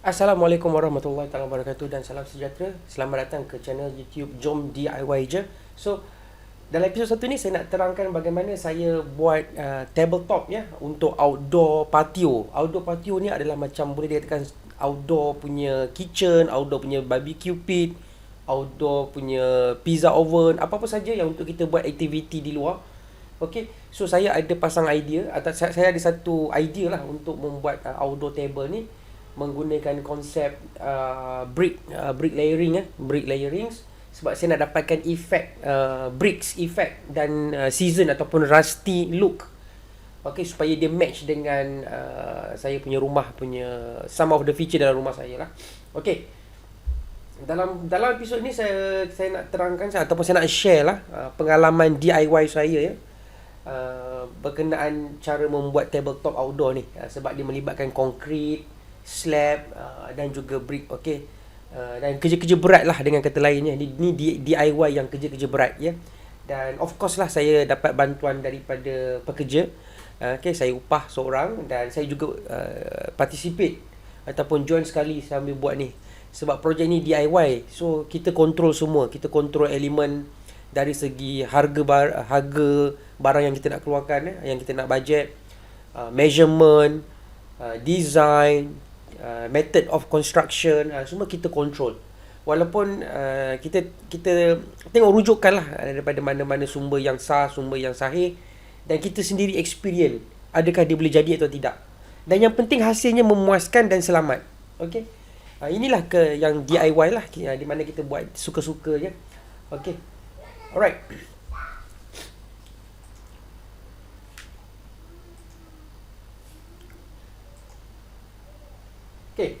Assalamualaikum warahmatullahi wabarakatuh dan salam sejahtera. Selamat datang ke channel YouTube Jom DIY Je. So, dalam episod satu ni saya nak terangkan bagaimana saya buat tabletop ya untuk outdoor patio. Outdoor patio ni adalah macam boleh dikatakan outdoor punya kitchen, outdoor punya barbecue pit, outdoor punya pizza oven, apa-apa saja yang untuk kita buat aktiviti di luar. Okay, so saya ada pasang idea atau saya ada satu idea lah untuk membuat outdoor table ni menggunakan konsep brick layering brick layerings, sebab saya nak dapatkan efek bricks effect dan season ataupun rusty look. Okay, supaya dia match dengan saya punya rumah punya some of the feature dalam rumah saya lah. Okay, dalam episod ni saya nak terangkan ataupun saya nak share lah pengalaman DIY saya ya, berkenaan cara membuat tabletop outdoor ni, sebab dia melibatkan konkrit, slab dan juga brick. Okey, dan kerja-kerja berat lah dengan kata lainnya. Ni DIY yang kerja-kerja berat ya. Dan of course lah saya dapat bantuan daripada pekerja. Okey, saya upah seorang dan saya juga participate ataupun join sekali sambil buat ni. Sebab projek ni DIY, so kita control semua. Kita control elemen dari segi harga barang yang kita nak keluarkan, yang kita nak bajet, measurement, design, method of construction, semua kita control. Walaupun kita tengok rujukan lah daripada mana-mana sumber yang sah, sumber yang sahih, dan kita sendiri experience adakah dia boleh jadi atau tidak. Dan yang penting hasilnya memuaskan dan selamat. Okey, inilah yang DIY lah, di mana kita buat suka-suka je. Okey, alright. Okay,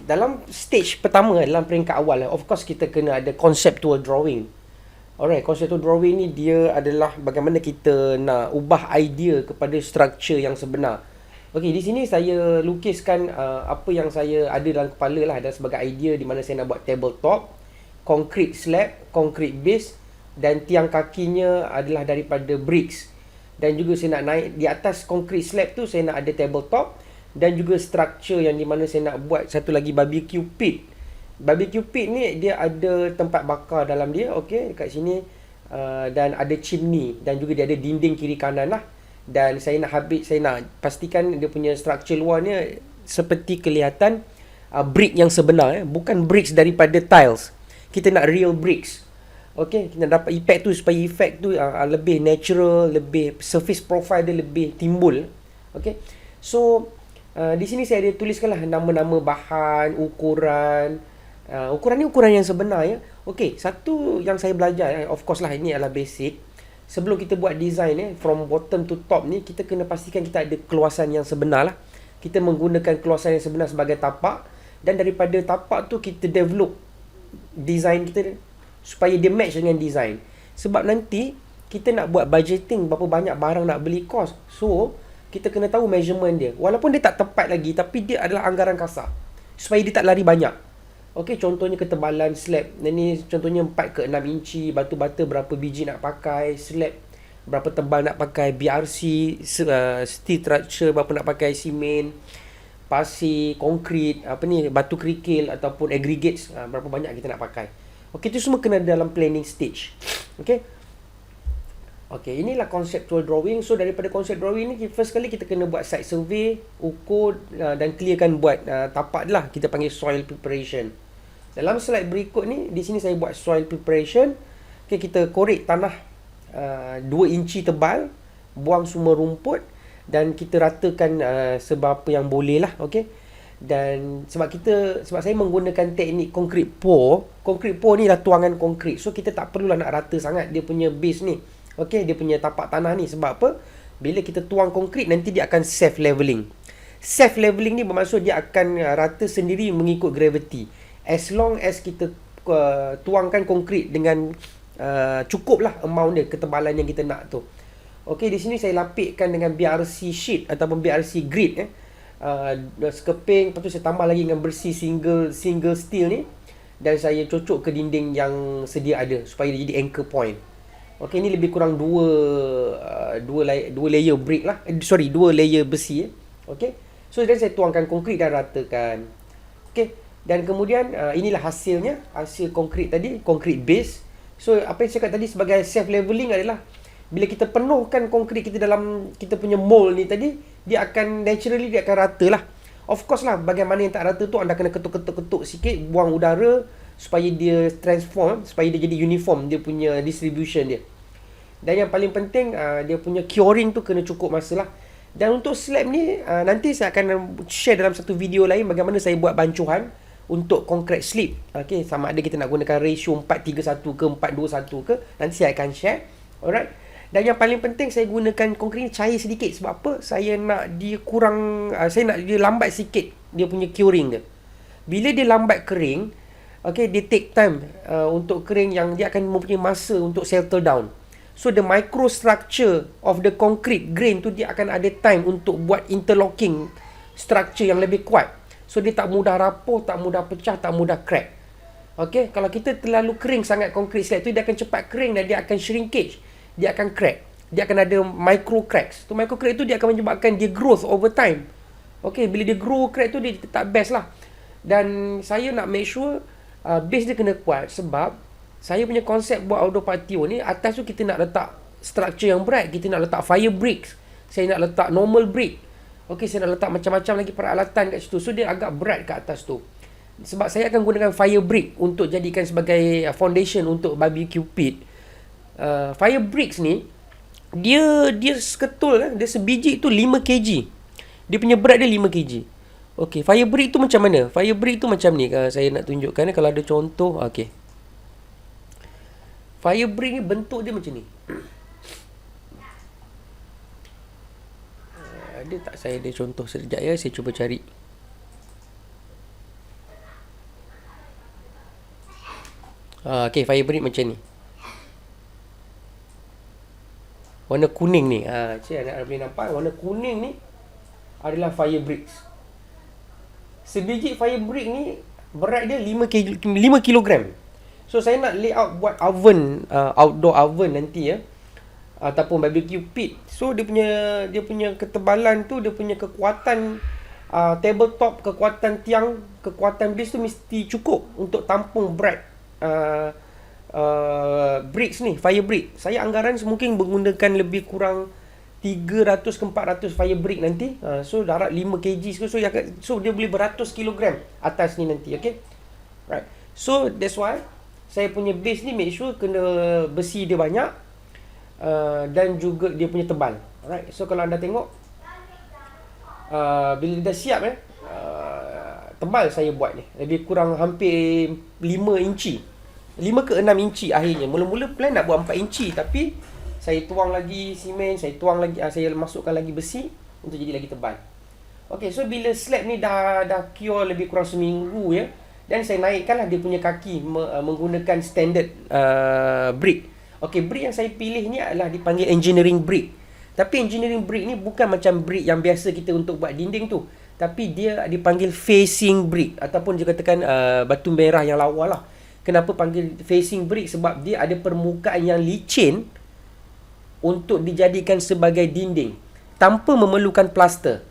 dalam stage pertama, dalam peringkat awal, of course kita kena ada conceptual drawing. Alright, conceptual drawing ni dia adalah bagaimana kita nak ubah idea kepada structure yang sebenar. Okay, di sini saya lukiskan apa yang saya ada dalam kepala lah, dan sebagai idea di mana saya nak buat tabletop, concrete slab, concrete base, dan tiang kakinya adalah daripada bricks. Dan juga saya nak naik di atas concrete slab tu, saya nak ada tabletop dan juga structure yang di mana saya nak buat satu lagi barbecue pit. Barbecue pit ni dia ada tempat bakar dalam dia, okey, dekat sini, dan ada chimney dan juga dia ada dinding kiri kanan lah. Dan saya nak pastikan dia punya structure luar ni seperti kelihatan brick yang sebenar, bukan bricks daripada tiles. Kita nak real bricks. Okey, kita dapat effect tu supaya effect tu lebih natural, lebih surface profile dia lebih timbul. Okey, so di sini saya ada tuliskanlah nama-nama bahan, ukuran. Ukuran ni ukuran yang sebenar ya. Okey, satu yang saya belajar, of course lah ini adalah basic. Sebelum kita buat design from bottom to top ni, kita kena pastikan kita ada keluasan yang sebenar lah. Kita menggunakan keluasan yang sebenar sebagai tapak, dan daripada tapak tu kita develop design kita supaya dia match dengan design. Sebab nanti kita nak buat budgeting berapa banyak barang nak beli cost. So kita kena tahu measurement dia. Walaupun dia tak tepat lagi, tapi dia adalah anggaran kasar supaya dia tak lari banyak. Okey, contohnya ketebalan slab. Ini contohnya 4 ke 6 inci, batu bata berapa biji nak pakai, slab berapa tebal nak pakai, BRC, steel structure berapa nak pakai, simen, pasir, konkrit, batu kerikil ataupun aggregates, berapa banyak kita nak pakai. Okey, itu semua kena dalam planning stage. Okey. Okey, inilah conceptual drawing. So daripada concept drawing ni, first kali kita kena buat site survey, ukur dan clearkan buat tapak lah. Kita panggil soil preparation. Dalam slide berikut ni, di sini saya buat soil preparation. Okey, kita korek tanah 2 inci tebal, buang semua rumput dan kita ratakan seberapa yang boleh lah. Okey. Dan sebab saya menggunakan teknik concrete pour. Concrete pour ni lah tuangan konkrit. So kita tak perlulah nak rata sangat dia punya base ni. Okey, dia punya tapak tanah ni. Sebab apa? Bila kita tuang konkrit, nanti dia akan self leveling. Self leveling ni bermaksud dia akan rata sendiri mengikut gravity. As long as kita tuangkan konkrit dengan cukup lah amount dia, ketebalan yang kita nak tu. Okey, di sini saya lapikkan dengan BRC sheet ataupun BRC grid sekeping. Lepas tu saya tambah lagi dengan bersih single steel ni, dan saya cocok ke dinding yang sedia ada supaya dia jadi anchor point. Okey, ini lebih kurang dua layer brick lah. 2 layer besi. Okey. So dan saya tuangkan konkrit dan ratakan. Okey, dan kemudian inilah hasilnya, hasil konkrit tadi, konkrit base. So apa yang saya cakap tadi sebagai self leveling adalah bila kita penuhkan konkrit kita dalam kita punya mold ni tadi, dia akan naturally dia akan rata lah. Of course lah, bagaimana yang tak rata tu anda kena ketuk-ketuk sikit, buang udara supaya dia transform, supaya dia jadi uniform dia punya distribution dia. Dan yang paling penting dia punya curing tu kena cukup masa lah. Dan untuk slab ni nanti saya akan share dalam satu video lain bagaimana saya buat bancuhan untuk concrete slab. Okay, sama ada kita nak gunakan ratio 4:3:1 ke 4:2:1 ke, nanti saya akan share. Alright. Dan yang paling penting saya gunakan konkrit ni cair sedikit. Sebab apa? Saya nak dia kurang, saya nak dia lambat sikit dia punya curing dia. Bila dia lambat kering, okay, dia take time untuk kering yang dia akan mempunyai masa untuk settle down. So the microstructure of the concrete grain tu dia akan ada time untuk buat interlocking structure yang lebih kuat. So dia tak mudah rapuh, tak mudah pecah, tak mudah crack. Okay, kalau kita terlalu kering sangat concrete slab tu, dia akan cepat kering dan dia akan shrinkage. Dia akan crack. Dia akan ada micro cracks. Tu micro crack tu dia akan menyebabkan dia growth over time. Okay, bila dia grow crack tu dia tak best lah. Dan saya nak make sure base dia kena kuat sebab saya punya konsep buat outdoor patio ni, atas tu kita nak letak structure yang berat. Kita nak letak fire bricks. Saya nak letak normal brick. Okay, saya nak letak macam-macam lagi peralatan kat situ. So dia agak berat kat atas tu. Sebab saya akan gunakan fire brick untuk jadikan sebagai foundation untuk barbecue pit. Fire bricks ni dia seketul dia sebiji tu 5 kg. Dia punya berat dia 5 kg. Okey, fire brick tu macam mana? Fire brick tu macam ni. Saya nak tunjukkan kalau ada contoh. Okey. Fire brick ni bentuk dia macam ni. Ada tak saya ada contoh sekejap ya, saya cuba cari. Okey, fire brick macam ni. Warna kuning ni. Cik anda boleh nampak warna kuning ni adalah fire bricks. Sebiji fire brick ni berat dia 5 kilogram. So saya nak layout buat oven, outdoor oven nanti ya. Ataupun barbecue pit. So dia punya ketebalan tu, dia punya kekuatan tabletop, kekuatan tiang, kekuatan base tu mesti cukup untuk tampung berat bricks ni, fire brick. Saya anggaran mungkin menggunakan lebih kurang 300 ke 400 fire brick nanti. So darat 5 kg. So dia boleh beratus kilogram atas ni nanti. Okay, right. So that's why saya punya base ni make sure kena besi dia banyak dan juga dia punya tebal. Alright. So kalau anda tengok bila dah siap tebal saya buat ni lebih kurang hampir 5 inci, 5 ke 6 inci akhirnya. Mula-mula plan nak buat 4 inci, tapi saya tuang lagi simen, saya masukkan lagi besi untuk jadi lagi tebal. Okay, so bila slab ni dah cure lebih kurang seminggu ya, dan saya naikkanlah dia punya kaki menggunakan standard brick. Okay, brick yang saya pilih ni adalah dipanggil engineering brick. Tapi engineering brick ni bukan macam brick yang biasa kita untuk buat dinding tu, tapi dia dipanggil facing brick ataupun dia katakan batu merah yang lawa lah. Kenapa panggil facing brick? Sebab dia ada permukaan yang licin untuk dijadikan sebagai dinding tanpa memerlukan plaster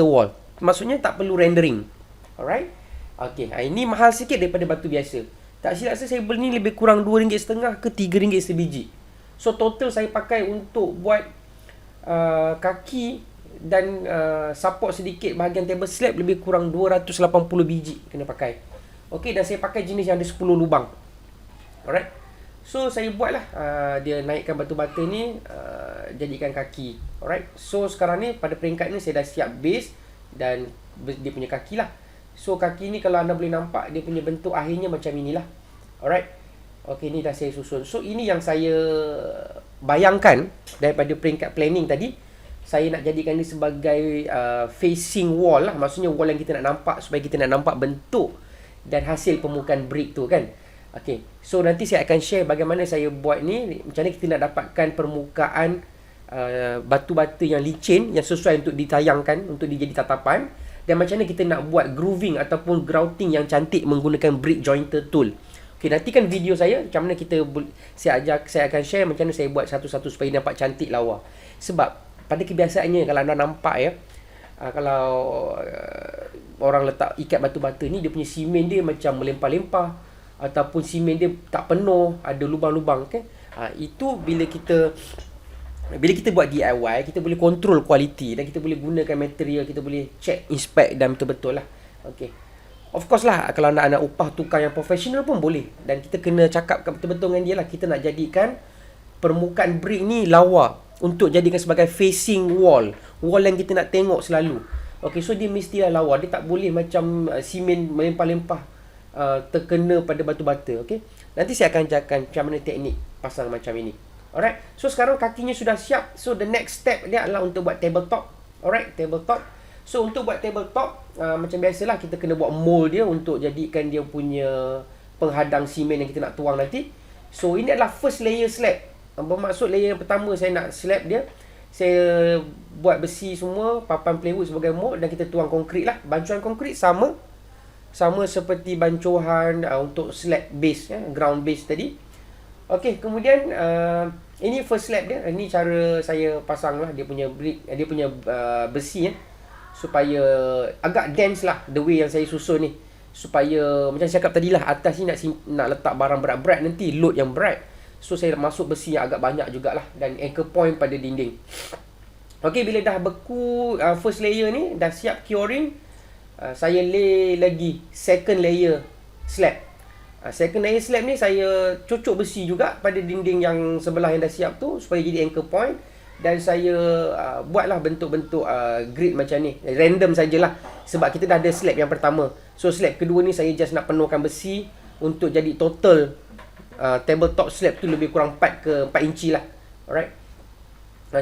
wall. Maksudnya tak perlu rendering. Alright. Okey, ini mahal sikit daripada batu biasa. Tak silap saya beli ni lebih kurang RM2.5 ke RM3 sebiji. So total saya pakai untuk buat kaki dan support sedikit bahagian table slab lebih kurang 280 biji kena pakai. Okey, dan saya pakai jenis yang ada 10 lubang. Alright. So saya buatlah dia naikkan batu bata ni jadikan kaki. Alright. So sekarang ni pada peringkat ni saya dah siap base dan dia punya kaki lah. So kaki ni kalau anda boleh nampak dia punya bentuk akhirnya macam inilah. Alright. Okey, ni dah saya susun. So ini yang saya bayangkan daripada peringkat planning tadi. Saya nak jadikan ni sebagai facing wall lah. Maksudnya wall yang kita nak nampak supaya kita nak nampak bentuk dan hasil permukaan brick tu kan. Okey. So nanti saya akan share bagaimana saya buat ni, macam mana kita nak dapatkan permukaan batu-bata yang licin yang sesuai untuk ditayangkan, untuk dijadi tatapan, dan macam mana kita nak buat grooving ataupun grouting yang cantik menggunakan brick jointer tool. Okey, nantikan video saya macam mana saya akan share macam mana saya buat satu-satu supaya nampak cantik lawa. Sebab pada kebiasaannya kalau anda nampak ya, Kalau orang letak ikat batu bata ni, dia punya simen dia macam melempah-lempah, ataupun simen dia tak penuh, ada lubang-lubang, okay? Itu bila kita buat DIY, kita boleh control kualiti dan kita boleh gunakan material, kita boleh check, inspect dan betul-betul lah. Okay. Of course lah, kalau nak upah tukang yang profesional pun boleh. Dan kita kena cakap betul-betul dengan dia lah. Kita nak jadikan permukaan brick ni lawa untuk jadikan sebagai facing wall yang kita nak tengok selalu. Okay, so dia mestilah lawa. Dia tak boleh macam simen melempah-lempah terkena pada batu bata. Okay, nanti saya akan ajarkan macam mana teknik pasang macam ini. Alright, so sekarang kakinya sudah siap. So the next step dia adalah untuk buat tabletop. Alright, tabletop. So untuk buat tabletop, macam biasalah, kita kena buat mold dia untuk jadikan dia punya penghadang simen yang kita nak tuang nanti. So ini adalah first layer slab. Bermaksud layer yang pertama saya nak slab dia, saya buat besi semua, papan plywood sebagai mold, dan kita tuang konkrit lah. Bancuan konkrit sama seperti bancuan untuk slab base, ground base tadi. Okay, kemudian ini first slab dia. Ini cara saya pasang lah dia punya brick, dia punya besi supaya agak dense lah, the way yang saya susun ni, supaya macam saya cakap tadi lah, atas ni nak letak barang berat-berat, nanti load yang berat. So saya masuk besi yang agak banyak jugalah, dan anchor point pada dinding. Okay, bila dah beku first layer ni, dah siap curing, saya lay lagi second layer slab. Second layer slab ni saya cucuk besi juga pada dinding yang sebelah yang dah siap tu, supaya jadi anchor point. Dan saya buatlah bentuk-bentuk grid macam ni, random sajalah, sebab kita dah ada slab yang pertama. So slab kedua ni saya just nak penuhkan besi untuk jadi total tabletop slab tu lebih kurang 4 inci lah. Alright.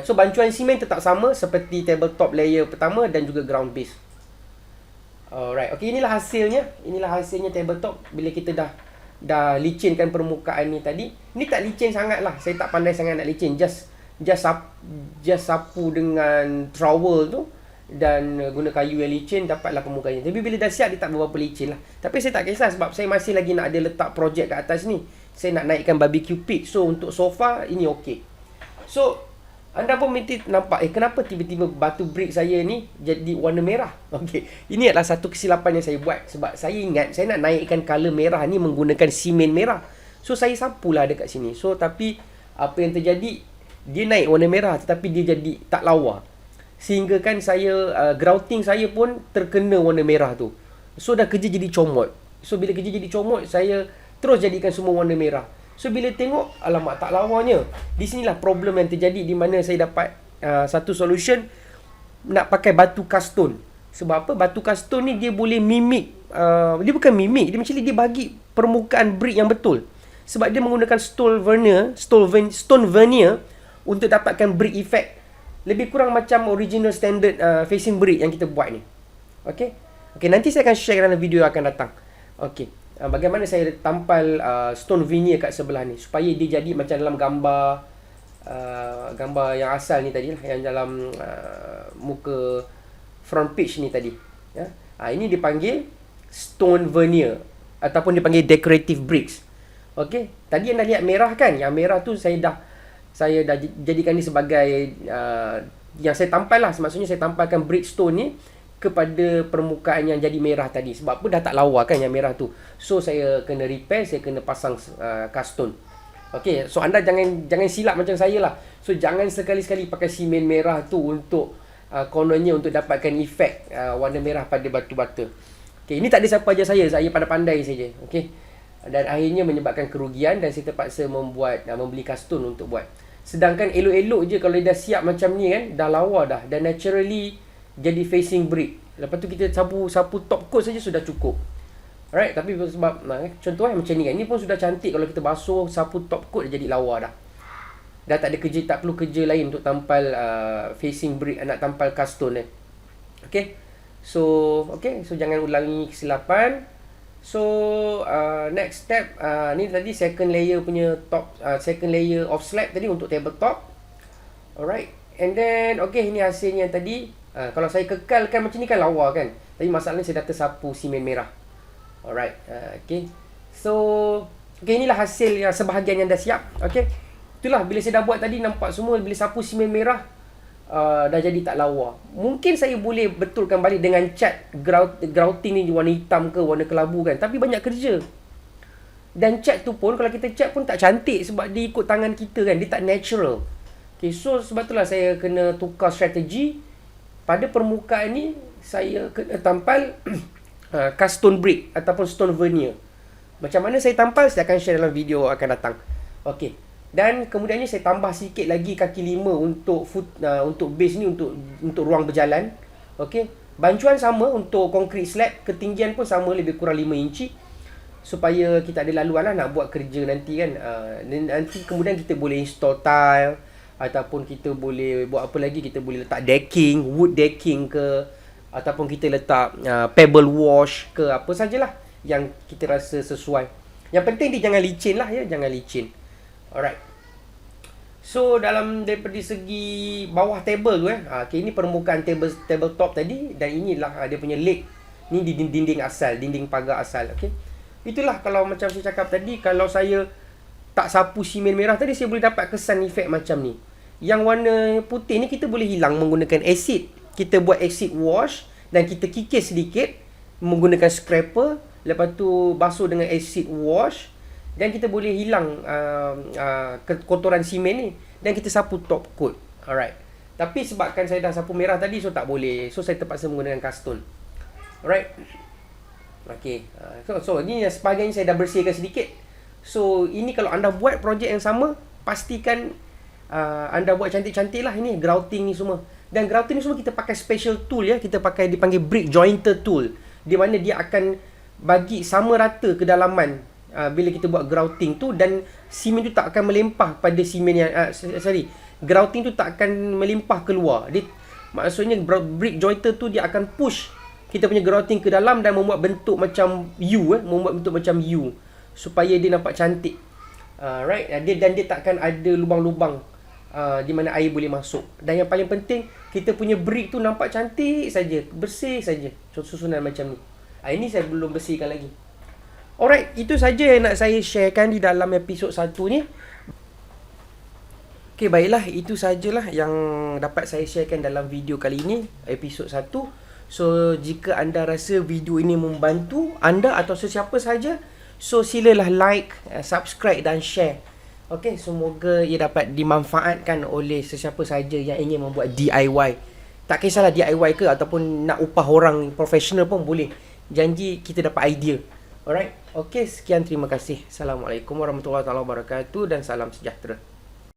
So bancuan simen tetap sama seperti tabletop layer pertama dan juga ground base. Alright. Okay, inilah hasilnya tabletop bila kita dah licinkan permukaan ni tadi. Ni tak licin sangat lah, saya tak pandai sangat nak licin, just sapu dengan trowel tu dan guna kayu yang licin, dapatlah permukaannya. Tapi bila dah siap, dia tak berapa licin lah. Tapi saya tak kisah, sebab saya masih lagi nak ada letak projek kat atas ni. Saya nak naikkan barbecue pit. So untuk sofa ini okey. So anda pun mesti nampak kenapa tiba-tiba batu brick saya ni jadi warna merah. Okey, ini adalah satu kesilapan yang saya buat, sebab saya ingat saya nak naikkan color merah ni menggunakan simen merah. So saya sapulah dekat sini. So tapi apa yang terjadi, dia naik warna merah tetapi dia jadi tak lawa, sehingga kan saya grouting saya pun terkena warna merah tu. So dah kerja jadi comot. So bila kerja jadi comot, saya terus jadikan semua warna merah. So bila tengok, alamak, tak lawanya. Di sinilah problem yang terjadi, di mana saya dapat satu solution nak pakai batu castone. Sebab apa? Batu castone ni dia boleh mimik, dia bukan mimik, dia macam dia bagi permukaan brick yang betul. Sebab dia menggunakan stone veneer untuk dapatkan brick effect. Lebih kurang macam original standard facing brick yang kita buat ni. Okay, nanti saya akan share dalam video yang akan datang. Okay, bagaimana saya tampal stone veneer kat sebelah ni, supaya dia jadi macam dalam gambar yang asal ni tadi lah, yang dalam muka front page ni tadi, ya. Ini dipanggil stone veneer ataupun dipanggil decorative bricks. Okay, tadi yang dah lihat merah kan, yang merah tu saya dah jadikan ni sebagai yang saya tampal lah. Maksudnya saya tampalkan brick stone ni kepada permukaan yang jadi merah tadi. Sebab apa? Dah tak lawa kan yang merah tu. So saya kena repair, saya kena pasang castone. Okay, so anda jangan silap macam saya lah. So jangan sekali-sekali pakai simen merah tu untuk kononnya untuk dapatkan efek warna merah pada batu bata. Okay, ini tak ada siapa ajar saya pandai-pandai saja. Okay, dan akhirnya menyebabkan kerugian, dan saya terpaksa membeli castone untuk buat. Sedangkan elok-elok je kalau dah siap macam ni kan, dah lawa dah, dan naturally jadi facing brick. Lepas tu kita sapu top coat saja sudah cukup. Alright, tapi sebab contoh macam ni kan, ni pun sudah cantik. Kalau kita basuh, sapu top coat dah jadi lawa dah. Dah tak ada kerja, tak perlu kerja lain untuk tampal facing brick, nak tampal castone. Okay, so jangan ulangi kesilapan. So next step, ni tadi second layer punya top, second layer of slab tadi untuk tabletop. Alright, and then ini hasilnya tadi. Kalau saya kekalkan macam ni kan lawa kan, tapi masalahnya saya dah tersapu simen merah. Alright, so inilah hasil yang sebahagian yang dah siap. Itulah bila saya dah buat tadi, nampak semua bila sapu simen merah, dah jadi tak lawa. Mungkin saya boleh betulkan balik dengan cat grouting ni warna hitam ke warna kelabu kan. Tapi banyak kerja. Dan cat tu pun kalau kita cat pun tak cantik sebab dia ikut tangan kita kan. Dia tak natural. Okay, so sebab itulah saya kena tukar strategi. Pada permukaan ni saya kena tampal cast stone brick ataupun stone veneer. Macam mana saya tampal saya akan share dalam video akan datang. Okey. Dan kemudiannya saya tambah sikit lagi kaki 5 untuk untuk base ni untuk ruang berjalan. Okey. Bancuan sama untuk concrete slab, ketinggian pun sama lebih kurang 5 inci supaya kita ada laluan lah nak buat kerja nanti kan. Nanti kemudian kita boleh install tile ataupun kita boleh buat apa lagi, kita boleh letak decking, wood decking ke ataupun kita letak pebble wash ke apa sajalah yang kita rasa sesuai. Yang penting dia jangan licin lah ya, jangan licin. Alright. So daripada segi bawah table tu okay, ini permukaan table top tadi dan inilah dia punya leg. Ni di dinding asal, dinding pagar asal, okey. Itulah kalau macam saya cakap tadi, kalau saya tak sapu simen merah tadi saya boleh dapat kesan efek macam ni. Yang warna putih ni kita boleh hilang menggunakan acid. Kita buat acid wash dan kita kikis sedikit menggunakan scraper, lepas tu basuh dengan acid wash. Dan kita boleh hilang kotoran simen ni dan kita sapu top coat. Alright. Tapi sebabkan saya dah sapu merah tadi, so tak boleh. So saya terpaksa menggunakan cast stone. Alright. Okay. So ni sebahagian saya dah bersihkan sedikit. So ini kalau anda buat projek yang sama, pastikan anda buat cantik-cantik lah. Ini grouting ni semua. Dan grouting ni semua kita pakai special tool ya. Kita pakai dipanggil brick jointer tool, di mana dia akan bagi sama rata kedalaman bila kita buat grouting tu, dan simen tu tak akan melimpah pada simen yang grouting tu tak akan melimpah keluar. Dia maksudnya brick jointer tu dia akan push kita punya grouting ke dalam dan membuat bentuk macam U membuat bentuk macam U supaya dia nampak cantik. Right, dan dia takkan ada lubang-lubang di mana air boleh masuk. Dan yang paling penting, kita punya brick tu nampak cantik saja, bersih saja. Susunan macam ni. Ini saya belum bersihkan lagi. Alright, itu saja yang nak saya sharekan di dalam episod 1 ni. Okay, baiklah, itu sajalah yang dapat saya sharekan dalam video kali ini, episod 1. So, jika anda rasa video ini membantu anda atau sesiapa saja, so silalah like, subscribe dan share. Okay, semoga ia dapat dimanfaatkan oleh sesiapa saja yang ingin membuat DIY. Tak kisahlah DIY ke ataupun nak upah orang profesional pun boleh. Janji kita dapat idea. Alright. Okay, sekian, terima kasih. Assalamualaikum warahmatullahi wabarakatuh dan salam sejahtera.